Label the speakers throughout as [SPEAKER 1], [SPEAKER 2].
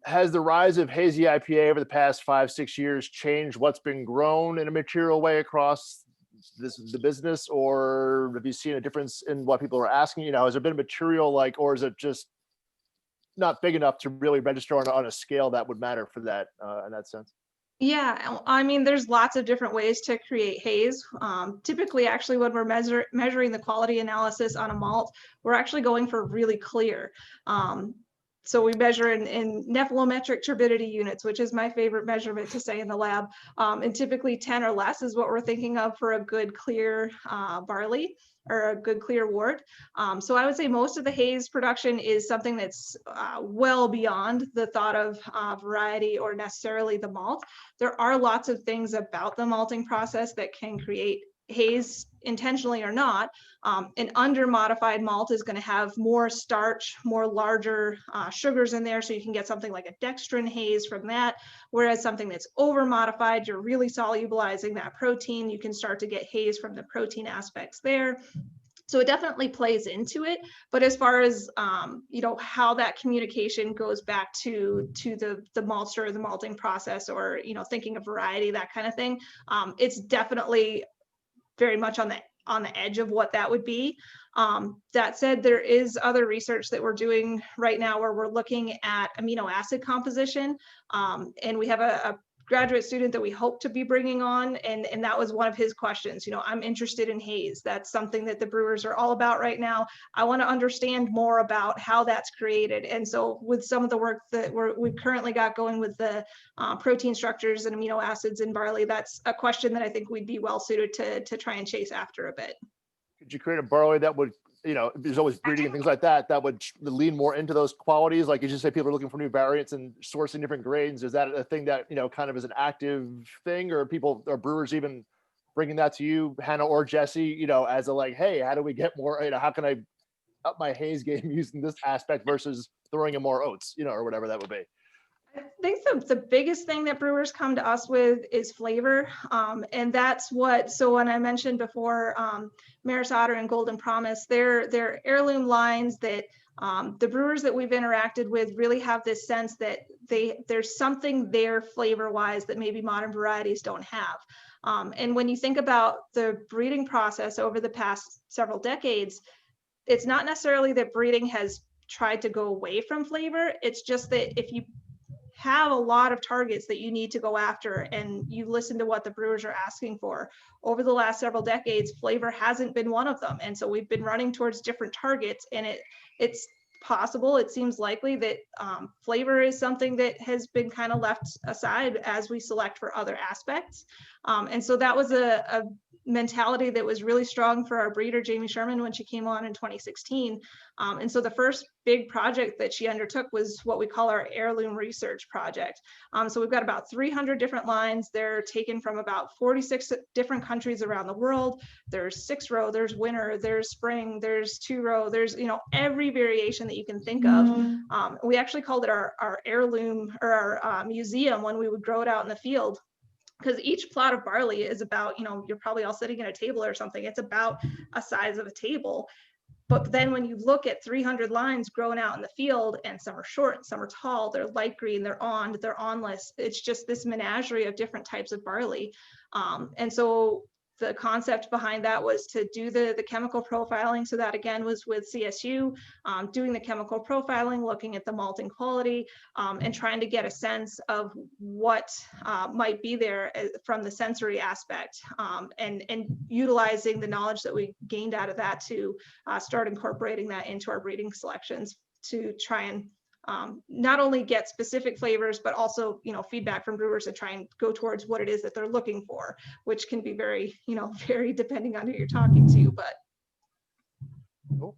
[SPEAKER 1] Has the rise of hazy IPA over the past 5-6 years changed what's been grown in a material way across the business, or have you seen a difference in what people are asking? Has there been a material or is it just not big enough to really register on a scale that would matter for that in that sense?
[SPEAKER 2] Yeah, I mean, there's lots of different ways to create haze. Typically, actually, when we're measuring the quality analysis on a malt, we're actually going for really clear. So we measure in nephelometric turbidity units, which is my favorite measurement to say in the lab. And typically 10 or less is what we're thinking of for a good clear barley or a good clear wort. So I would say most of the haze production is something that's well beyond the thought of variety or necessarily the malt. There are lots of things about the malting process that can create haze intentionally or not. An under-modified malt is going to have more starch, more larger sugars in there, so you can get something like a dextrin haze from that. Whereas something that's over-modified, you're really solubilizing that protein. You can start to get haze from the protein aspects there. So it definitely plays into it. But as far as how that communication goes back to the maltster or the malting process, or thinking of variety, that kind of thing, it's definitely very much on the edge of what that would be. That said, there is other research that we're doing right now where we're looking at amino acid composition, and we have a graduate student that we hope to be bringing on, and that was one of his questions. I'm interested in haze. That's something that the brewers are all about right now. I want to understand more about how that's created. And so with some of the work that we've currently got going with the protein structures and amino acids in barley, that's a question that I think we'd be well suited to try and chase after a bit.
[SPEAKER 1] Could you create a barley that would, there's always breeding and things like that, that would lean more into those qualities? Like you just say, people are looking for new variants and sourcing different grades. Is that a thing that, kind of is an active thing, or brewers even bringing that to you, Hannah or Jesse, as a hey, how do we get more, how can I up my haze game using this aspect versus throwing in more oats, or whatever that would be?
[SPEAKER 2] I think the biggest thing that brewers come to us with is flavor. And that's so when I mentioned before, Maris Otter and Golden Promise, they're heirloom lines that the brewers that we've interacted with really have this sense that there's something there flavor-wise that maybe modern varieties don't have. And when you think about the breeding process over the past several decades, it's not necessarily that breeding has tried to go away from flavor. It's just that if you have a lot of targets that you need to go after and you listen to what the brewers are asking for, over the last several decades, flavor hasn't been one of them. And so we've been running towards different targets, and it's possible, it seems likely that flavor is something that has been kind of left aside as we select for other aspects. And so that was a mentality that was really strong for our breeder, Jamie Sherman, when she came on in 2016. And so the first big project that she undertook was what we call our heirloom research project. So we've got about 300 different lines. They're taken from about 46 different countries around the world. There's 6-row, there's winter, there's spring, there's 2-row, there's every variation that you can think of. We actually called it our heirloom, or our museum, when we would grow it out in the field, because each plot of barley is about, you're probably all sitting at a table or something. It's about a size of a table. But then when you look at 300 lines growing out in the field, and some are short, some are tall, they're light green, they're awnless. It's just this menagerie of different types of barley. And so the concept behind that was to do the chemical profiling. So that again was with CSU, doing the chemical profiling, looking at the malting quality, and trying to get a sense of what might be there from the sensory aspect, and utilizing the knowledge that we gained out of that to start incorporating that into our breeding selections to try and not only get specific flavors, but also, feedback from brewers to try and go towards what it is that they're looking for, which can be very, very depending on who you're talking to. But
[SPEAKER 1] Cool.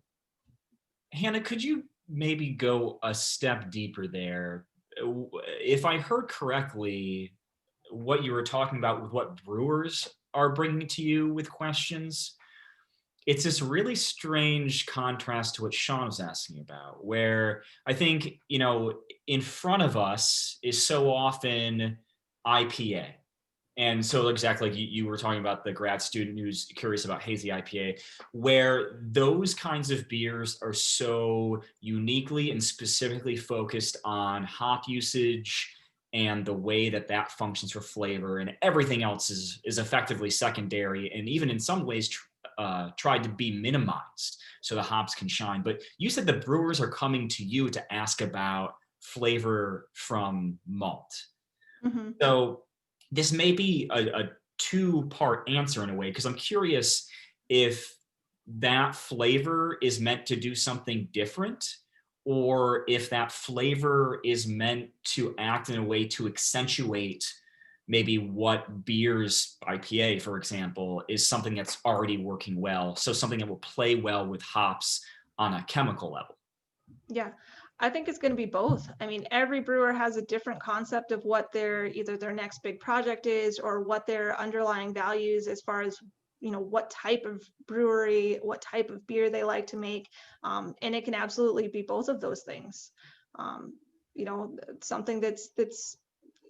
[SPEAKER 3] Hannah, could you maybe go a step deeper there? If I heard correctly, what you were talking about with what brewers are bringing to you with questions, it's this really strange contrast to what Sean was asking about, where I think, in front of us is so often IPA, And so exactly like you were talking about the grad student who's curious about hazy IPA, where those kinds of beers are so uniquely and specifically focused on hop usage and the way that that functions for flavor, and everything else is effectively secondary, and even in some ways tried to be minimized so the hops can shine. But you said the brewers are coming to you to ask about flavor from malt.
[SPEAKER 2] Mhm.
[SPEAKER 3] So this may be a two-part answer in a way, because I'm curious if that flavor is meant to do something different, or if that flavor is meant to act in a way to accentuate maybe what beers, IPA, for example, is something that's already working well. So something that will play well with hops on a chemical level.
[SPEAKER 2] Yeah, I think it's going to be both. I mean, every brewer has a different concept of what their either their next big project is, or what their underlying values as far as, you know, what type of brewery, what type of beer they like to make. And it can absolutely be both of those things. You know, something that's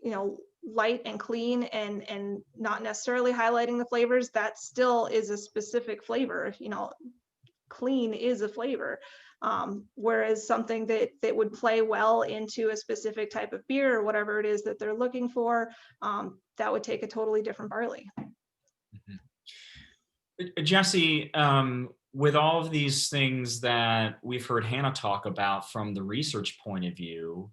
[SPEAKER 2] you know, light and clean and not necessarily highlighting the flavors, that still is a specific flavor. You know, clean is a flavor. Whereas something that would play well into a specific type of beer or whatever it is that they're looking for, that would take a totally different barley.
[SPEAKER 3] Jesse, with all of these things that we've heard Hannah talk about from the research point of view,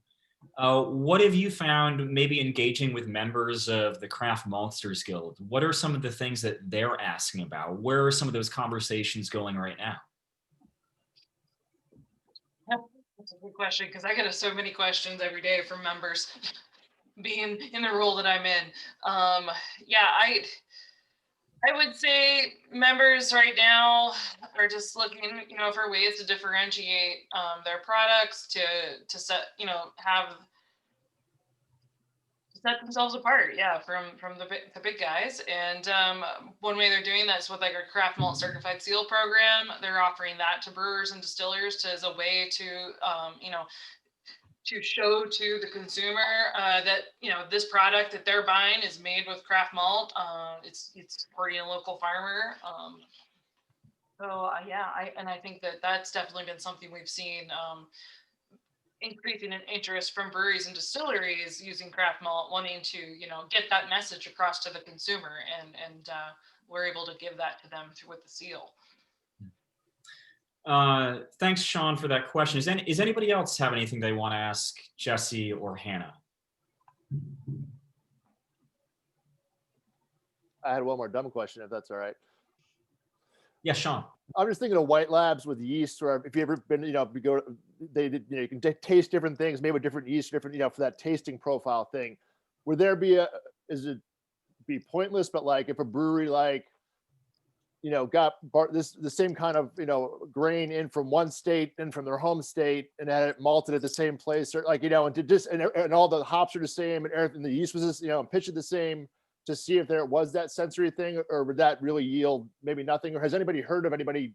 [SPEAKER 3] what have you found maybe engaging with members of the Craft Maltsters Guild? What are some of the things that they're asking about? Where are some of those conversations going right now?
[SPEAKER 4] That's a good question, because I get so many questions every day from members, being in the role that I'm in. Yeah, I would say members right now are just looking, you know, for ways to differentiate their products, to set, you know, set themselves apart, yeah, from the big guys. And one way they're doing that is with like our Craft Malt Certified Seal program. They're offering that to brewers and distillers as a way to, you know, to show to the consumer that, you know, this product that they're buying is made with craft malt. It's supporting a local farmer. Yeah, I think that that's definitely been something we've seen. Increasing in interest from breweries and distilleries using craft malt, wanting to, you know, get that message across to the consumer, and we're able to give that to them with the seal.
[SPEAKER 3] Thanks, Sean, for that question. Is anybody else have anything they want to ask Jesse or Hannah?
[SPEAKER 1] I had one more dumb question, if that's all right.
[SPEAKER 3] Yeah, Sean.
[SPEAKER 1] I'm just thinking of white labs with yeast, or if you ever been, you know, they did, you know, you can taste different things, maybe with different yeast, different, you know, for that tasting profile thing. Would there be is it be pointless, but like if a brewery like, you know, got the same kind of, you know, grain in from one state and from their home state, and had it malted at the same place, or like, you know, and to just, and all the hops are the same, and everything, the yeast was this, you know, and pitched the same, to see if there was that sensory thing, or would that really yield maybe nothing? Or has anybody heard of anybody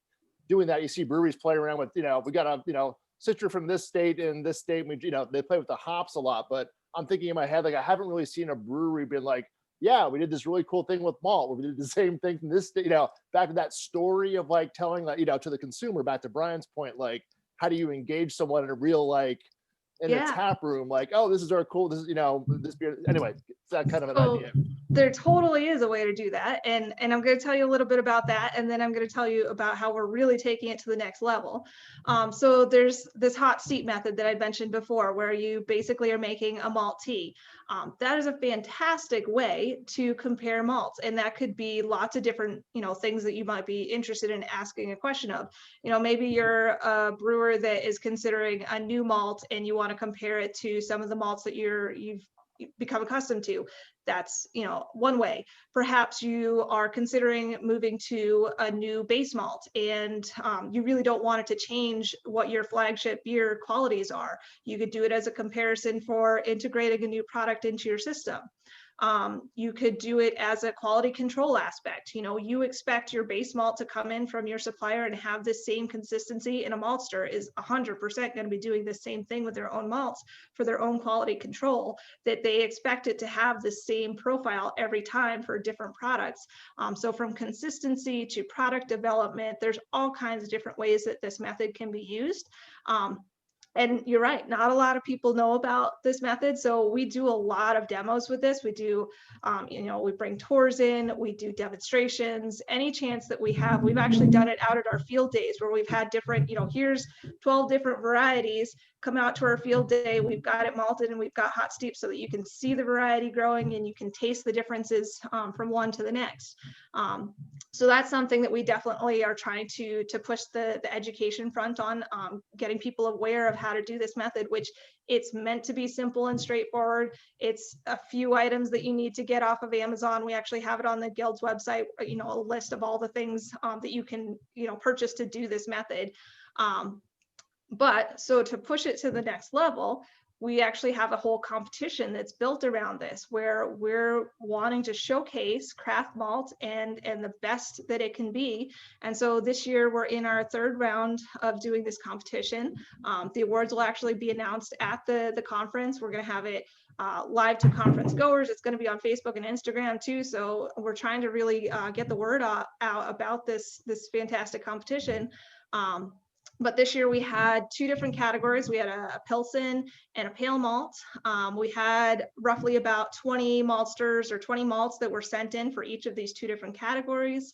[SPEAKER 1] doing that? You see breweries play around with, you know, we got a, you know, Citra from this state and this state, we, you know, they play with the hops a lot, but I'm thinking in my head, like, I haven't really seen a brewery been like, yeah, we did this really cool thing with malt, where we did the same thing from this state, you know, back to that story of like telling, like, you know, to the consumer, back to Brian's point, like, how do you engage someone in a real, like, in a tap room, like, oh, this is our cool, this is, you know, this beer. Anyway, it's that kind of an idea.
[SPEAKER 2] There totally is a way to do that. And I'm going to tell you a little bit about that. And then I'm going to tell you about how we're really taking it to the next level. So there's this hot seat method that I mentioned before, where you basically are making a malt tea. That is a fantastic way to compare malts. And that could be lots of different, you know, things that you might be interested in asking a question of. You know, maybe you're a brewer that is considering a new malt and you want to compare it to some of the malts that you've become accustomed to. That's, you know, one way. Perhaps you are considering moving to a new base malt, and you really don't want it to change what your flagship beer qualities are. You could do it as a comparison for integrating a new product into your system. You could do it as a quality control aspect. You know, you expect your base malt to come in from your supplier and have the same consistency, and a maltster is 100% going to be doing the same thing with their own malts for their own quality control, that they expect it to have the same profile every time for different products. So from consistency to product development, there's all kinds of different ways that this method can be used. And you're right, not a lot of people know about this method. So we do a lot of demos with this. We do, you know, we bring tours in, we do demonstrations, any chance that we have. We've actually done it out at our field days where we've had different, you know, here's 12 different varieties, come out to our field day. We've got it malted and we've got hot steep so that you can see the variety growing and you can taste the differences from one to the next. So that's something that we definitely are trying to push the education front on, getting people aware of how to do this method, which it's meant to be simple and straightforward. It's a few items that you need to get off of Amazon. We actually have it on the Guild's website, you know, a list of all the things that you can, you know, purchase to do this method. But so to push it to the next level, we actually have a whole competition that's built around this, where we're wanting to showcase craft malt and the best that it can be. And so this year we're in our third round of doing this competition. The awards will actually be announced at the conference. We're going to have it live to conference goers. It's going to be on Facebook and Instagram too. So we're trying to really get the word out about this fantastic competition. But this year we had two different categories. We had a Pilsen and a pale malt. We had roughly about 20 maltsters or 20 malts that were sent in for each of these two different categories.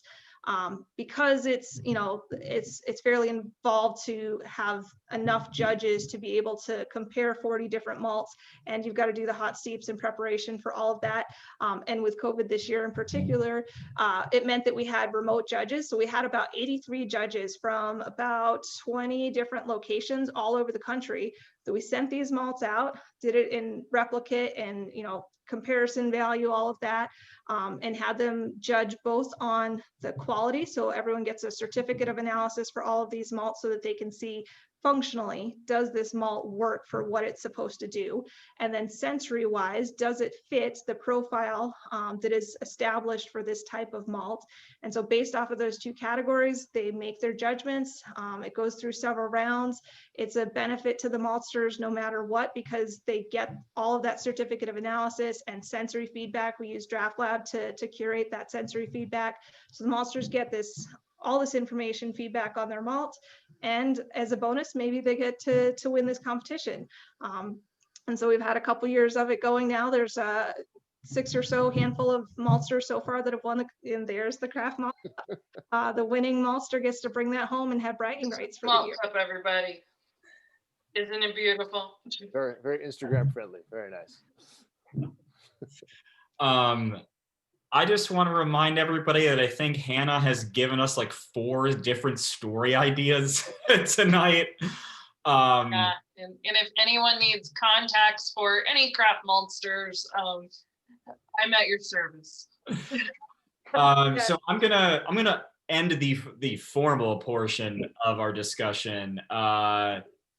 [SPEAKER 2] Because it's, you know, it's fairly involved to have enough judges to be able to compare 40 different malts, and you've got to do the hot steeps in preparation for all of that. And with COVID this year in particular, it meant that we had remote judges. So we had about 83 judges from about 20 different locations all over the country. So we sent these malts out, did it in replicate and, you know, comparison value, all of that, and had them judge both on the quality. So everyone gets a certificate of analysis for all of these malts so that they can see functionally, does this malt work for what it's supposed to do? And then sensory wise, does it fit the profile that is established for this type of malt? And so based off of those two categories, they make their judgments. It goes through several rounds. It's a benefit to the maltsters no matter what, because they get all of that certificate of analysis and sensory feedback. We use Draft Lab to curate that sensory feedback. So the maltsters get all this information, feedback on their malt, and as a bonus, maybe they get to win this competition. And so we've had a couple years of it going now. There's 6 or so handful of maltsters so far that have won, and there's the craft malt. The winning maltster gets to bring that home and have bragging rights for the year.
[SPEAKER 4] Up, everybody. Isn't it beautiful?
[SPEAKER 1] Very, very Instagram friendly. Very nice.
[SPEAKER 3] I just want to remind everybody that I think Hannah has given us like 4 different story ideas tonight.
[SPEAKER 4] Yeah, and if anyone needs contacts for any craft maltsters, I'm at your service.
[SPEAKER 3] So I'm gonna end the formal portion of our discussion.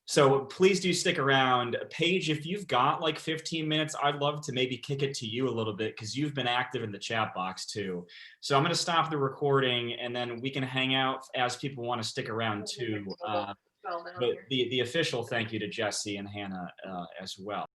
[SPEAKER 3] So please do stick around. Paige, if you've got like 15 minutes, I'd love to maybe kick it to you a little bit because you've been active in the chat box too. So I'm going to stop the recording and then we can hang out as people want to stick around too. But the official thank you to Jesse and Hannah as well.